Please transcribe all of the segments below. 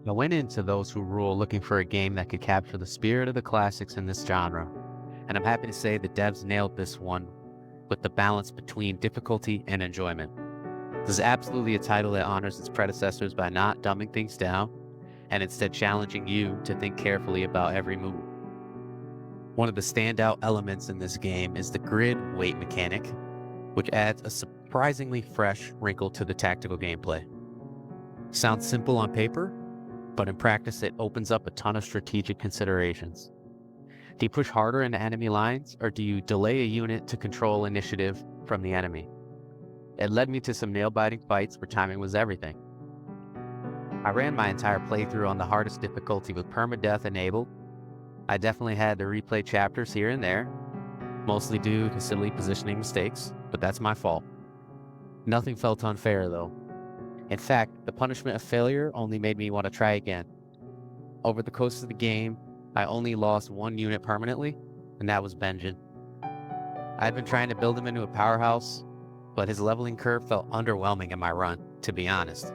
I went into Those Who Rule looking for a game that could capture the spirit of the classics in this genre, and I'm happy to say the devs nailed this one with the balance between difficulty and enjoyment. This is absolutely a title that honors its predecessors by not dumbing things down, and instead challenging you to think carefully about every move. One of the standout elements in this game is the grid weight mechanic, which adds a surprisingly fresh wrinkle to the tactical gameplay. Sounds simple on paper, but in practice it opens up a ton of strategic considerations. Do you push harder into enemy lines, or do you delay a unit to control initiative from the enemy? It led me to some nail-biting fights where timing was everything. I ran my entire playthrough on the hardest difficulty with permadeath enabled. I definitely had to replay chapters here and there, mostly due to silly positioning mistakes, but that's my fault. Nothing felt unfair though. In fact, the punishment of failure only made me want to try again. Over the course of the game, I only lost one unit permanently, and that was Benjamin. I'd been trying to build him into a powerhouse, but his leveling curve felt underwhelming in my run, to be honest.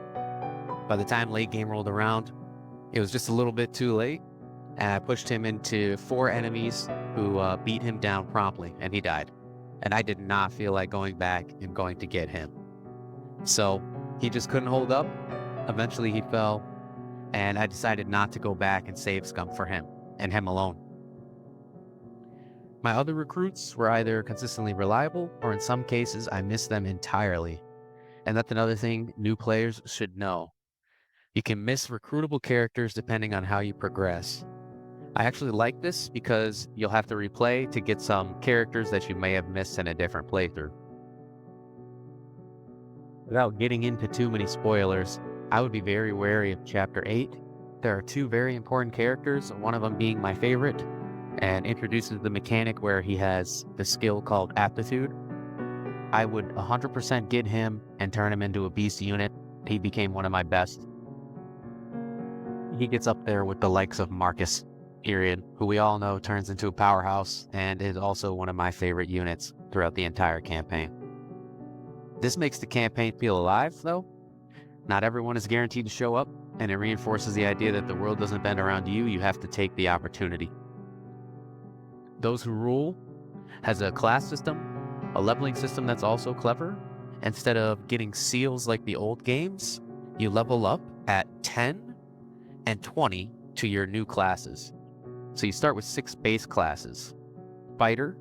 By the time late game rolled around, it was just a little bit too late, and I pushed him into 4 enemies who beat him down promptly, and he died. And I did not feel like going back and going to get him. So he just couldn't hold up. Eventually he fell, and I decided not to go back and save scum for him, and him alone. My other recruits were either consistently reliable, or in some cases I missed them entirely. And that's another thing new players should know. You can miss recruitable characters depending on how you progress. I actually like this because you'll have to replay to get some characters that you may have missed in a different playthrough. Without getting into too many spoilers, I would be very wary of Chapter 8. There are 2 very important characters, one of them being my favorite, and introduces the mechanic where he has the skill called Aptitude. I would 100% get him and turn him into a beast unit. He became one of my best. He gets up there with the likes of Marcus, period, who we all know turns into a powerhouse and is also one of my favorite units throughout the entire campaign. This makes the campaign feel alive, though. Not everyone is guaranteed to show up, and it reinforces the idea that the world doesn't bend around you. You have to take the opportunity. Those Who Rule has a class system, a leveling system that's also clever. Instead of getting seals like the old games, you level up at 10 and 20 to your new classes. So you start with 6 base classes. Fighter,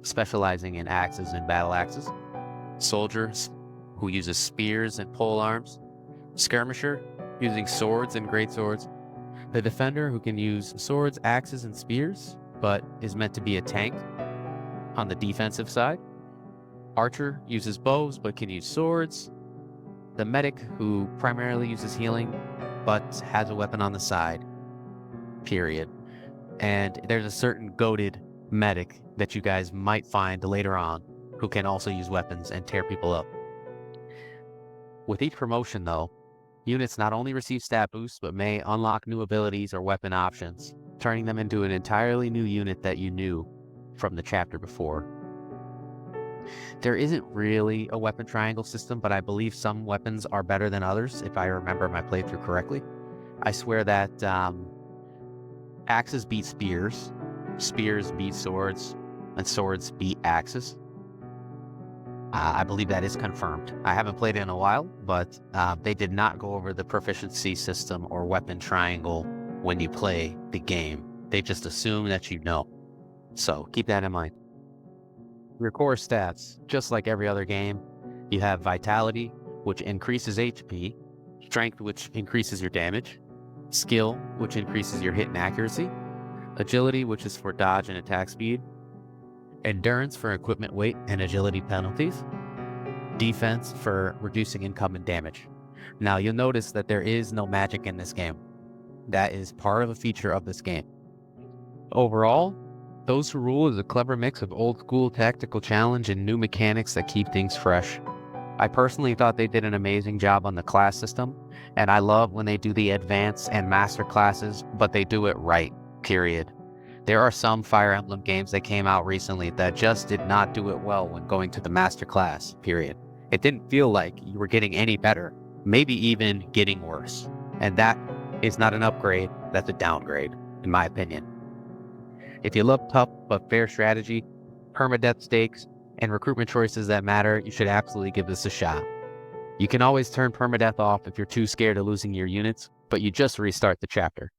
specializing in axes and battle axes. Soldiers, who uses spears and pole arms. Skirmisher, using swords and greatswords. The defender, who can use swords, axes, and spears, but is meant to be a tank on the defensive side. Archer uses bows, but can use swords. The medic, who primarily uses healing, but has a weapon on the side, period. And there's a certain goated medic that you guys might find later on who can also use weapons and tear people up. With each promotion though, units not only receive stat boosts, but may unlock new abilities or weapon options, turning them into an entirely new unit that you knew from the chapter before. There isn't really a weapon triangle system, but I believe some weapons are better than others, if I remember my playthrough correctly. I swear that axes beat spears, spears beat swords, and swords beat axes. I believe that is confirmed. I haven't played it in a while, but they did not go over the proficiency system or weapon triangle when you play the game. They just assume that you know. So keep that in mind. Your core stats, just like every other game, you have Vitality, which increases HP, Strength, which increases your damage, Skill, which increases your hit and accuracy, Agility, which is for dodge and attack speed, Endurance for equipment weight and agility penalties, Defense for reducing income and damage. Now you'll notice that there is no magic in this game. That is part of a feature of this game. Overall, Those Who Rule is a clever mix of old school tactical challenge and new mechanics that keep things fresh. I personally thought they did an amazing job on the class system, and I love when they do the advanced and master classes, but they do it right, period. There are some Fire Emblem games that came out recently that just did not do it well when going to the master class, period. It didn't feel like you were getting any better, maybe even getting worse. And that is not an upgrade, that's a downgrade, in my opinion. If you love tough but fair strategy, permadeath stakes, and recruitment choices that matter, you should absolutely give this a shot. You can always turn permadeath off if you're too scared of losing your units, but you just restart the chapter.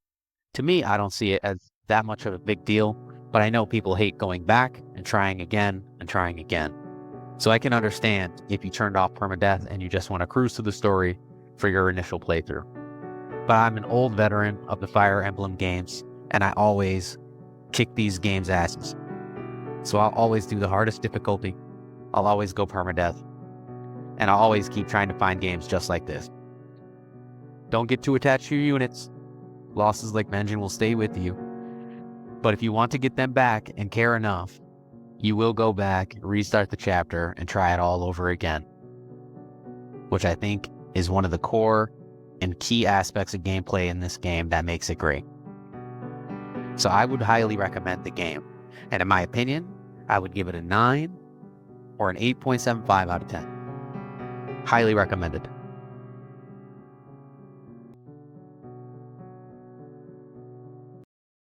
To me, I don't see it as that much of a big deal, but I know people hate going back and trying again and trying again. So I can understand if you turned off permadeath and you just want to cruise through the story for your initial playthrough. But I'm an old veteran of the Fire Emblem games, and I always kick these games' asses. So I'll always do the hardest difficulty, I'll always go permadeath, and I'll always keep trying to find games just like this. Don't get too attached to your units. Losses like Menjin will stay with you. But if you want to get them back and care enough, you will go back, restart the chapter, and try it all over again. Which I think is one of the core and key aspects of gameplay in this game that makes it great. So I would highly recommend the game. And in my opinion, I would give it a 9 or an 8.75 out of 10. Highly recommended.